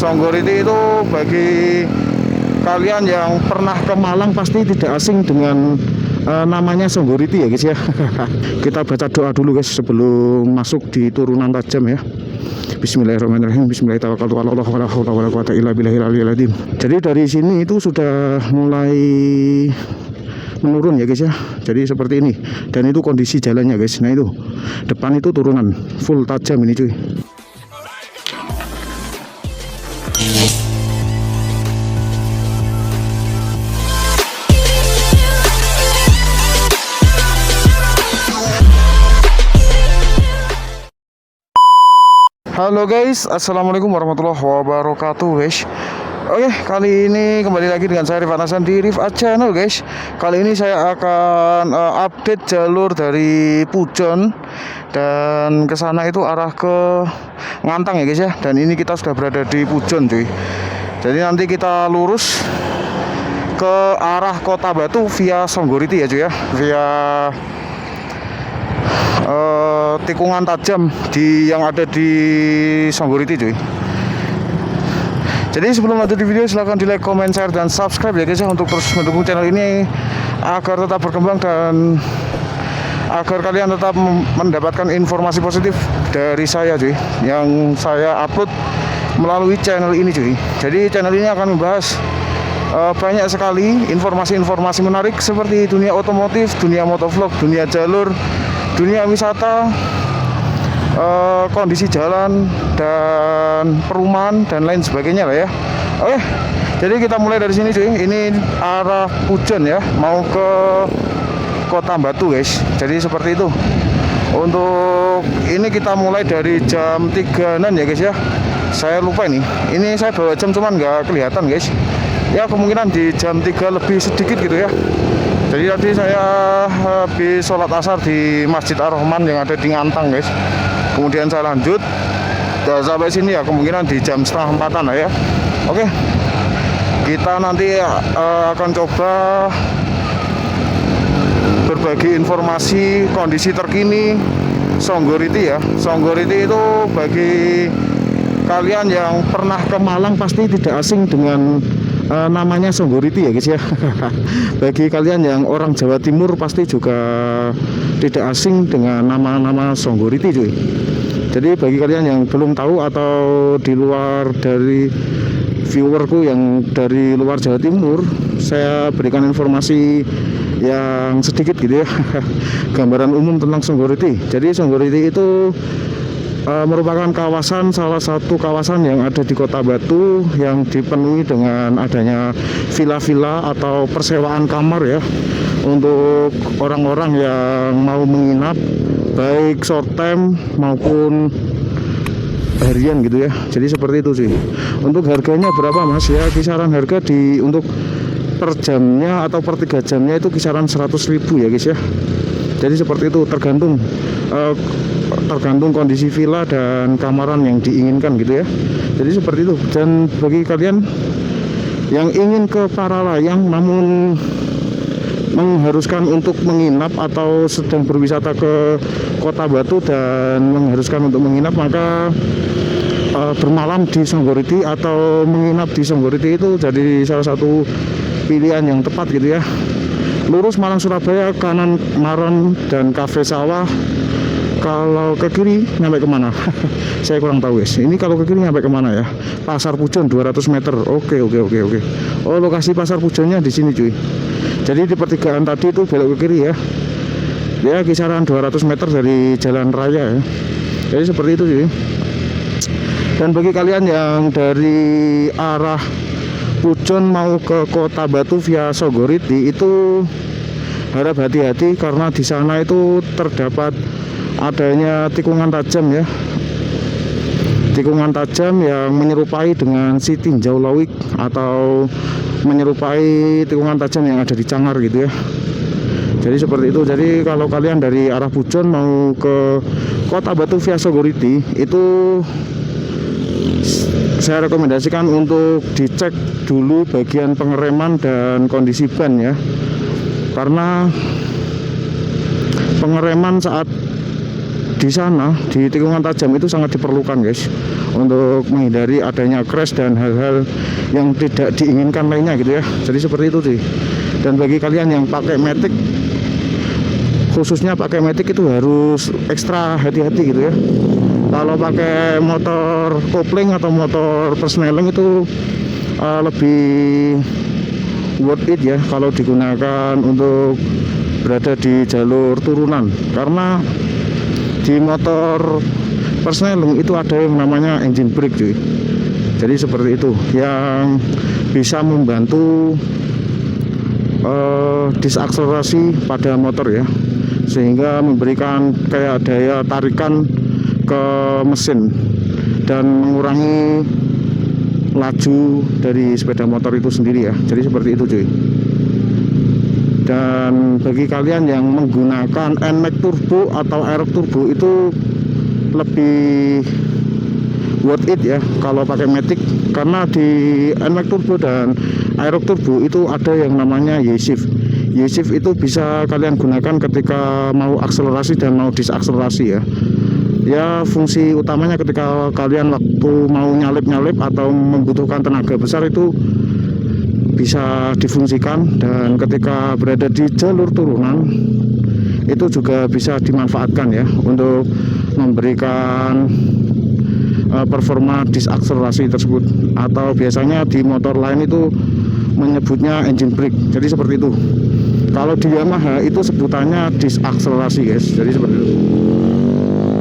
Songgoriti itu bagi kalian yang pernah ke Malang pasti tidak asing dengan namanya Songgoriti ya guys ya. Kita baca doa dulu guys sebelum masuk di turunan tajam ya. Bismillahirrahmanirrahim. Bismillahirrahmanirrahim. Jadi dari sini itu sudah mulai menurun ya guys ya. Jadi seperti ini. Dan itu kondisi jalannya guys. Nah itu depan itu turunan full tajam ini cuy. Halo guys, assalamualaikum warahmatullahi wabarakatuh guys. Oke, kali ini kembali lagi dengan saya Rifat Hasan di Rifat Channel guys. Kali ini saya akan update jalur dari Pujon dan ke sana itu arah ke Ngantang ya guys ya. Dan ini kita sudah berada di Pujon cuy. Jadi nanti kita lurus ke arah Kota Batu via Songgoriti ya cuy ya, via tikungan tajam yang ada di Songgoriti cuy. Jadi sebelum lanjut di video silahkan di like, comment, share, dan subscribe ya guys ya, untuk terus mendukung channel ini agar tetap berkembang dan agar kalian tetap mendapatkan informasi positif dari saya cuy, yang saya upload melalui channel ini cuy. Jadi channel ini akan membahas banyak sekali informasi-informasi menarik seperti dunia otomotif, dunia motovlog, dunia jalur, dunia wisata, kondisi jalan dan perumahan dan lain sebagainya lah ya. Oke, jadi kita mulai dari sini cuy. Ini arah Pujon ya, mau ke Kota Batu guys. Jadi seperti itu. Untuk ini kita mulai dari jam 3-an ya guys ya. Saya lupa ini saya bawa jam cuman nggak kelihatan guys. Ya kemungkinan di jam 3 lebih sedikit gitu ya. Jadi tadi saya habis sholat asar di Masjid Ar-Rahman yang ada di Ngantang guys. Kemudian saya lanjut dan sampai sini ya kemungkinan di jam 3:30 lah ya. Oke, kita nanti akan coba berbagi informasi kondisi terkini Songgoriti ya. Songgoriti itu bagi kalian yang pernah ke Malang pasti tidak asing dengan namanya Songgoriti ya guys ya. Bagi kalian yang orang Jawa Timur pasti juga tidak asing dengan nama-nama Songgoriti cuy. Jadi bagi kalian yang belum tahu atau di luar dari viewerku yang dari luar Jawa Timur, saya berikan informasi yang sedikit gitu ya. Gambaran umum tentang Songgoriti. Jadi Songgoriti itu merupakan salah satu kawasan yang ada di Kota Batu yang dipenuhi dengan adanya villa-villa atau persewaan kamar ya, untuk orang-orang yang mau menginap baik short time maupun harian gitu ya. Jadi seperti itu sih. Untuk harganya berapa mas ya, kisaran harga untuk per jamnya atau per 3 jamnya itu kisaran 100.000 ya guys ya. Jadi seperti itu, tergantung kondisi villa dan kamaran yang diinginkan gitu ya. Jadi seperti itu. Dan bagi kalian yang ingin ke Paralayang namun mengharuskan untuk menginap atau sedang berwisata ke Kota Batu dan mengharuskan untuk menginap, maka bermalam di Songgoriti atau menginap di Songgoriti itu jadi salah satu pilihan yang tepat gitu ya. Lurus Malang Surabaya, kanan Maron dan Cafe Sawah. Kalau ke kiri nyampe kemana? Saya kurang tahu guys. Ini kalau ke kiri nyampe kemana ya? Pasar Pujon 200 meter. Oke. Oh, lokasi Pasar Pujonnya di sini cuy. Jadi di pertigaan tadi itu belok ke kiri ya. Ya kisaran 200 meter dari jalan raya ya. Jadi seperti itu cuy. Dan bagi kalian yang dari arah Pujon mau ke Kota Batu via Songgoriti itu harap hati-hati karena di sana itu terdapat adanya tikungan tajam ya. Tikungan tajam yang menyerupai dengan si Tinjau Lawik atau menyerupai tikungan tajam yang ada di Cangar gitu ya. Jadi seperti itu. Jadi kalau kalian dari arah Pujon mau ke Kota Batu via Songgoriti itu saya rekomendasikan untuk dicek dulu bagian pengereman dan kondisi ban ya, karena pengereman saat di sana di tikungan tajam itu sangat diperlukan guys, untuk menghindari adanya crash dan hal-hal yang tidak diinginkan lainnya gitu ya. Jadi seperti itu sih. Dan bagi kalian yang pakai matic, khususnya pakai matic itu harus ekstra hati-hati gitu ya. Kalau pakai motor kopling atau motor persneling itu lebih worth it ya kalau digunakan untuk berada di jalur turunan, karena di motor persneling itu ada yang namanya engine brake cuy. Jadi seperti itu yang bisa membantu disakselerasi pada motor ya, sehingga memberikan kayak daya tarikan ke mesin dan mengurangi laju dari sepeda motor itu sendiri ya. Jadi seperti itu cuy. Dan bagi kalian yang menggunakan NMAX turbo atau Aerox turbo itu lebih worth it ya kalau pakai matic, karena di NMAX turbo dan Aerox turbo itu ada yang namanya Y-shift. Y-shift itu bisa kalian gunakan ketika mau akselerasi dan mau disakselerasi ya. Ya, fungsi utamanya ketika kalian waktu mau nyalip-nyalip atau membutuhkan tenaga besar itu bisa difungsikan, dan ketika berada di jalur turunan itu juga bisa dimanfaatkan ya untuk memberikan performa disakselerasi tersebut, atau biasanya di motor lain itu menyebutnya engine brake. Jadi seperti itu. Kalau di Yamaha itu sebutannya disakselerasi guys. Jadi seperti itu.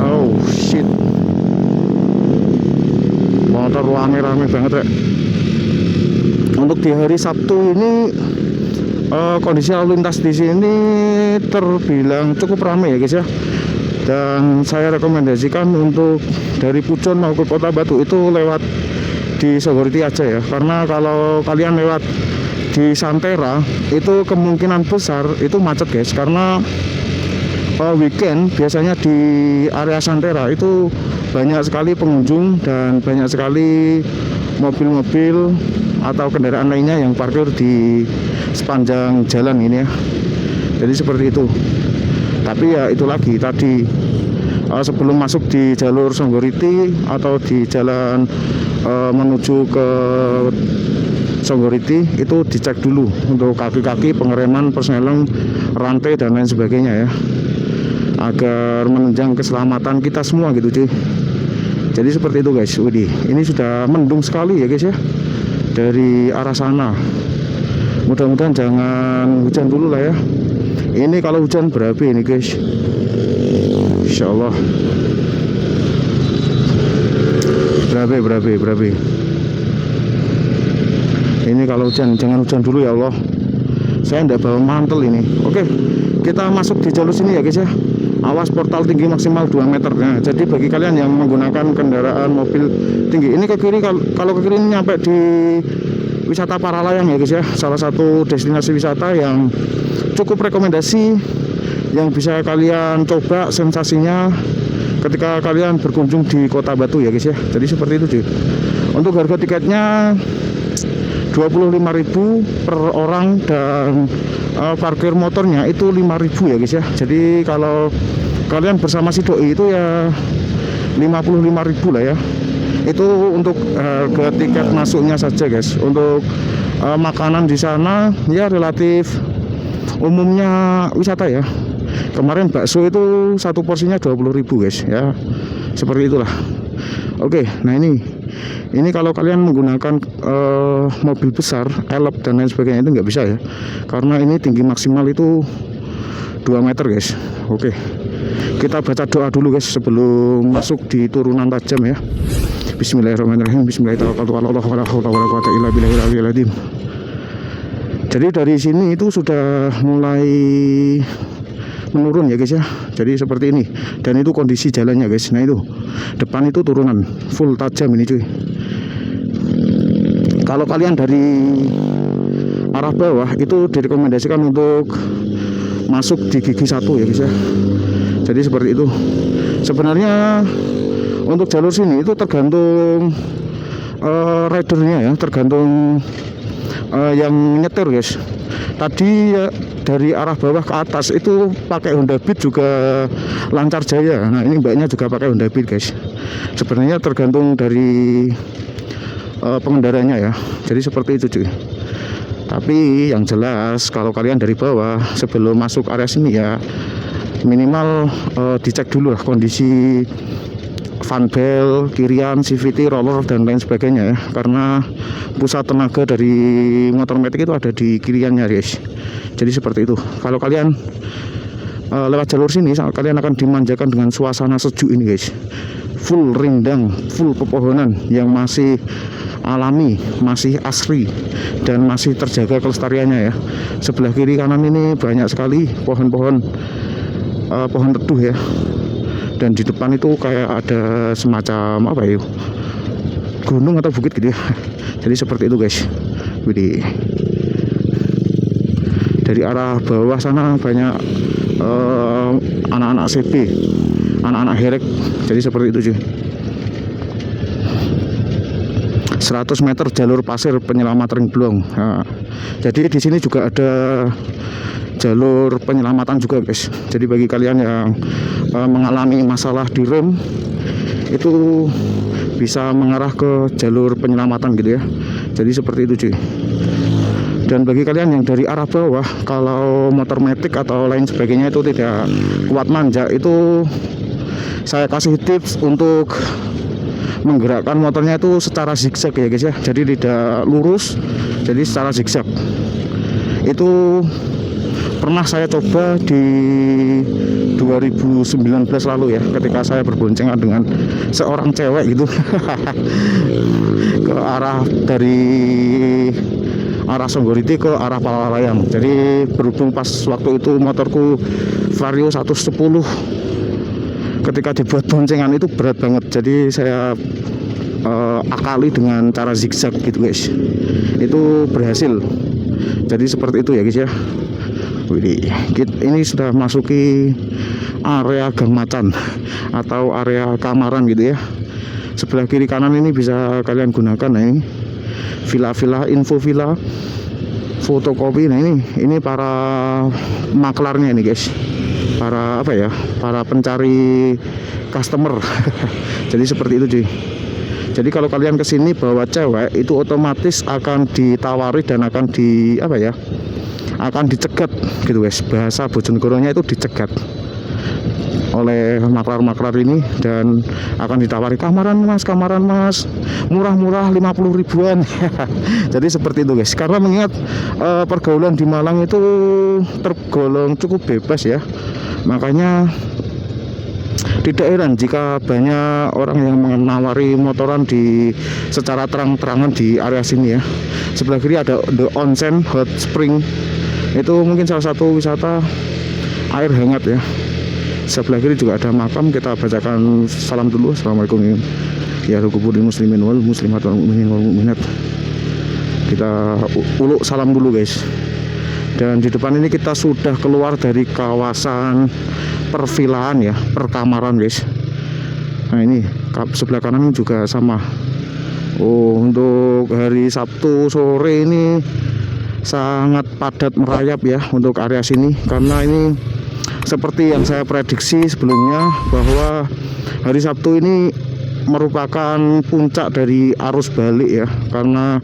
Oh shit, motor rame-rame banget ya. Untuk di hari Sabtu ini kondisi lalu lintas di sini terbilang cukup ramai ya guys ya. Dan saya rekomendasikan untuk dari Pujon mau ke Kota Batu itu lewat di Songgoriti aja ya, karena kalau kalian lewat di Santera itu kemungkinan besar itu macet guys, karena weekend biasanya di area Santera itu banyak sekali pengunjung dan banyak sekali mobil-mobil atau kendaraan lainnya yang parkir di sepanjang jalan ini ya. Jadi seperti itu. Tapi ya itu lagi tadi, sebelum masuk di jalur Songgoriti atau di jalan menuju ke Songgoriti itu dicek dulu untuk kaki-kaki, pengereman, persneling, rantai dan lain sebagainya ya, agar menunjang keselamatan kita semua gitu cuy. Jadi seperti itu guys. Widih, ini sudah mendung sekali ya guys ya dari arah sana. Mudah-mudahan jangan hujan dulu lah ya. Ini kalau hujan berabe ini guys, insyaallah berabe. Ini kalau hujan jangan hujan dulu ya Allah. Saya tidak bawa mantel ini. Oke, kita masuk di jalur sini ya guys ya. Awas, portal tinggi maksimal 2 meter. Nah, jadi bagi kalian yang menggunakan kendaraan mobil tinggi, ini ke kiri, kalau ke kiri ini nyampe di wisata Paralayang ya guys ya. Salah satu destinasi wisata yang cukup rekomendasi, yang bisa kalian coba sensasinya ketika kalian berkunjung di Kota Batu ya guys ya. Jadi seperti itu cuy. Untuk harga tiketnya 25.000 per orang, dan parkir motornya itu 5.000 ya guys ya. Jadi kalau kalian bersama si doi itu ya 55.000 lah ya. Itu untuk harga tiket masuknya saja guys. Untuk makanan di sana ya relatif umumnya wisata ya. Kemarin bakso itu satu porsinya 20.000 guys ya. Seperti itulah. Oke, nah ini kalau kalian menggunakan mobil besar, elep dan lain sebagainya itu nggak bisa ya, karena ini tinggi maksimal itu 2 meter guys. Oke, kita baca doa dulu guys sebelum masuk di turunan tajam ya. Bismillahirrahmanirrahim. Bismillahirrahmanirrahim. Jadi dari sini itu sudah mulai menurun ya guys ya. Jadi seperti ini, dan itu kondisi jalannya guys. Nah itu depan itu turunan full tajam ini cuy. Kalau kalian dari arah bawah itu direkomendasikan untuk masuk di gigi 1 ya guys ya. Jadi seperti itu. Sebenarnya untuk jalur sini itu tergantung ridernya ya, tergantung yang nyetir guys. Tadi ya dari arah bawah ke atas itu pakai Honda Beat juga lancar jaya. Nah ini mbaknya juga pakai Honda Beat guys. Sebenarnya tergantung dari pengendaranya ya. Jadi seperti itu cuy. Tapi yang jelas kalau kalian dari bawah sebelum masuk area sini ya minimal dicek dulu lah kondisi fan belt, kirian, CVT, roller dan lain sebagainya ya. Karena pusat tenaga dari motor metik itu ada di kiriannya guys. Jadi seperti itu. Kalau kalian lewat jalur sini kalian akan dimanjakan dengan suasana sejuk ini guys. Full rindang, full pepohonan yang masih alami, masih asri dan masih terjaga kelestariannya ya. Sebelah kiri kanan ini banyak sekali pohon-pohon pohon teduh ya. Dan di depan itu kayak ada semacam apa ya, gunung atau bukit gitu ya. Jadi seperti itu guys. Widih. Dari arah bawah sana banyak anak-anak CB, anak-anak herek. Jadi seperti itu cuy. 100 meter jalur pasir penyelamat ring blong. Nah, jadi di sini juga ada jalur penyelamatan juga guys. Jadi bagi kalian yang mengalami masalah di rem itu bisa mengarah ke jalur penyelamatan gitu ya. Jadi seperti itu cuy. Dan bagi kalian yang dari arah bawah, kalau motor metik atau lain sebagainya itu tidak kuat manjak, itu saya kasih tips untuk menggerakkan motornya itu secara zigzag ya guys ya. Jadi tidak lurus, jadi secara zigzag. Itu pernah saya coba di 2019 lalu ya, ketika saya berboncengan dengan seorang cewek gitu ke arah dari arah Songgoriti ke arah Palalayang. Jadi berhubung pas waktu itu motorku Vario 110, ketika dibuat boncengan itu berat banget. Jadi saya akali dengan cara zigzag gitu guys. Itu berhasil. Jadi seperti itu ya guys ya. Widih, ini sudah masuki area Gang Macan atau area Kamaran gitu ya. Sebelah kiri kanan ini bisa kalian gunakan. Nah ini villa-villa, info villa, fotokopi. Nah ini para maklarnya nih guys, para apa ya, para pencari customer. Jadi seperti itu cuy. Jadi kalau kalian kesini bawa cewek itu otomatis akan ditawari dan akan di apa ya, akan dicegat gitu guys. Bahasa Bojonegoronya itu dicegat oleh maklar-maklar ini dan akan ditawari kamaran mas, murah-murah 50 ribuan. Jadi seperti itu guys. Karena mengingat pergaulan di Malang itu tergolong cukup bebas ya, makanya tidak heran jika banyak orang yang menawari motoran di secara terang-terangan di area sini ya. Sebelah kiri ada The Onsen Hot Spring. Itu mungkin salah satu wisata air hangat ya. Sebelah kiri juga ada makam. Kita bacakan salam dulu. Assalamualaikum ya rukuburi muslimin wal muslimat wal mu'minin wal mu'minat. Kita uluk salam dulu guys. Dan di depan ini kita sudah keluar dari kawasan pervilaan ya, perkamaran guys. Nah ini sebelah kanan juga sama. Oh, untuk hari Sabtu sore ini sangat padat merayap ya untuk area sini, karena ini seperti yang saya prediksi sebelumnya bahwa hari Sabtu ini merupakan puncak dari arus balik ya, karena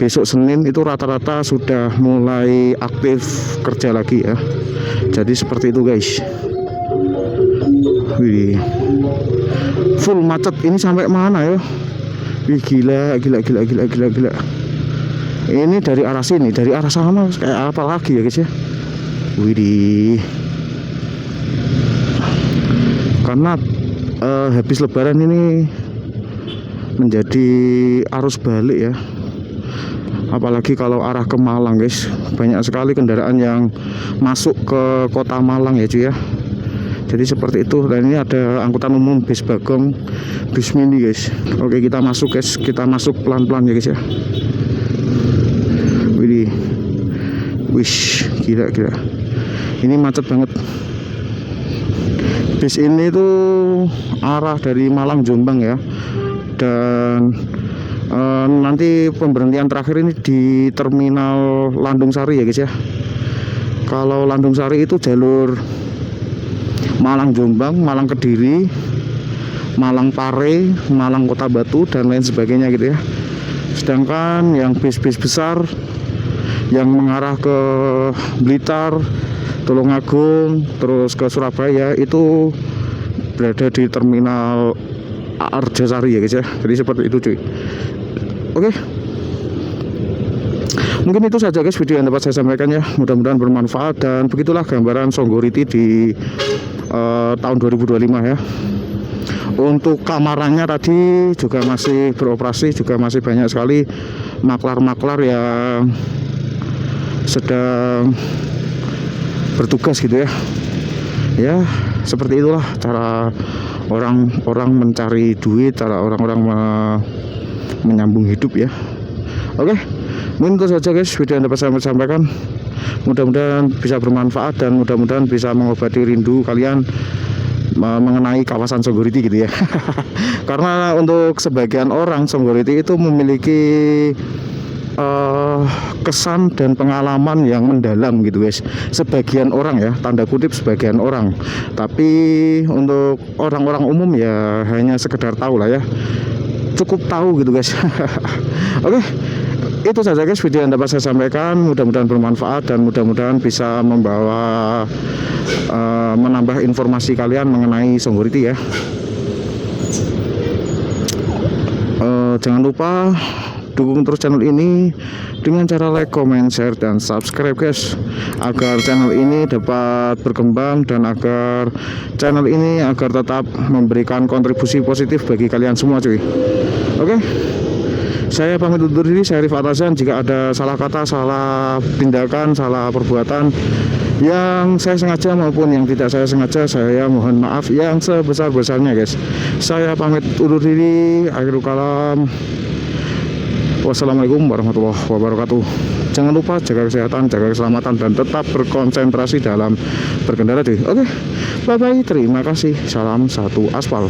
besok Senin itu rata-rata sudah mulai aktif kerja lagi ya. Jadi seperti itu guys. Wih, full macet ini sampai mana ya? Wih, gila. Ini dari arah sini, dari arah sana kayak apa lagi ya guys ya? Wih, karena habis Lebaran ini menjadi arus balik ya. Apalagi kalau arah ke Malang guys, banyak sekali kendaraan yang masuk ke kota Malang ya cuy ya. Jadi seperti itu. Dan ini ada angkutan umum bis Bagong, bis mini guys. Oke, kita masuk guys, kita masuk pelan-pelan ya guys ya. Wish, gila. Ini macet banget. Bis ini tuh arah dari Malang Jombang ya. Dan nanti pemberhentian terakhir ini di terminal Landung Sari ya guys ya. Kalau Landung Sari itu jalur Malang Jombang, Malang Kediri, Malang Pare, Malang Kota Batu, dan lain sebagainya gitu ya. Sedangkan yang bis-bis besar yang mengarah ke Blitar, Tulungagung, terus ke Surabaya itu berada di terminal Arjosari ya guys ya. Jadi seperti itu cuy. Oke. Mungkin itu saja guys video yang dapat saya sampaikan ya. Mudah-mudahan bermanfaat, dan begitulah gambaran Songgoriti di tahun 2025 ya. Untuk kamarannya tadi juga masih beroperasi, juga masih banyak sekali maklar-maklar yang sedang bertugas gitu ya. Ya seperti itulah cara orang-orang mencari duit, cara orang-orang menyambung hidup ya. Oke, mungkin itu saja guys video yang dapat saya sampaikan. Mudah-mudahan bisa bermanfaat, dan mudah-mudahan bisa mengobati rindu kalian mengenai kawasan Songgoriti gitu ya. Karena untuk sebagian orang Songgoriti itu memiliki kesan dan pengalaman yang mendalam gitu guys. Sebagian orang ya, tanda kutip sebagian orang. Tapi untuk orang-orang umum ya hanya sekedar tahu lah ya. Cukup tahu gitu guys. Oke. Itu saja guys video yang dapat saya sampaikan. Mudah-mudahan bermanfaat, dan mudah-mudahan bisa membawa menambah informasi kalian mengenai Songgoriti ya. Jangan lupa dukung terus channel ini dengan cara like, comment, share, dan subscribe guys, agar channel ini dapat berkembang, dan agar channel ini tetap memberikan kontribusi positif bagi kalian semua cuy. Oke. Saya pamit undur diri, saya Rifat Azan. Jika ada salah kata, salah tindakan, salah perbuatan yang saya sengaja maupun yang tidak saya sengaja, saya mohon maaf yang sebesar-besarnya guys. Saya pamit undur diri. Akhirul kalam. Wassalamualaikum warahmatullahi wabarakatuh. Jangan lupa jaga kesehatan, jaga keselamatan, dan tetap berkonsentrasi dalam berkendara cuy. Oke, bye bye, terima kasih, salam satu aspal.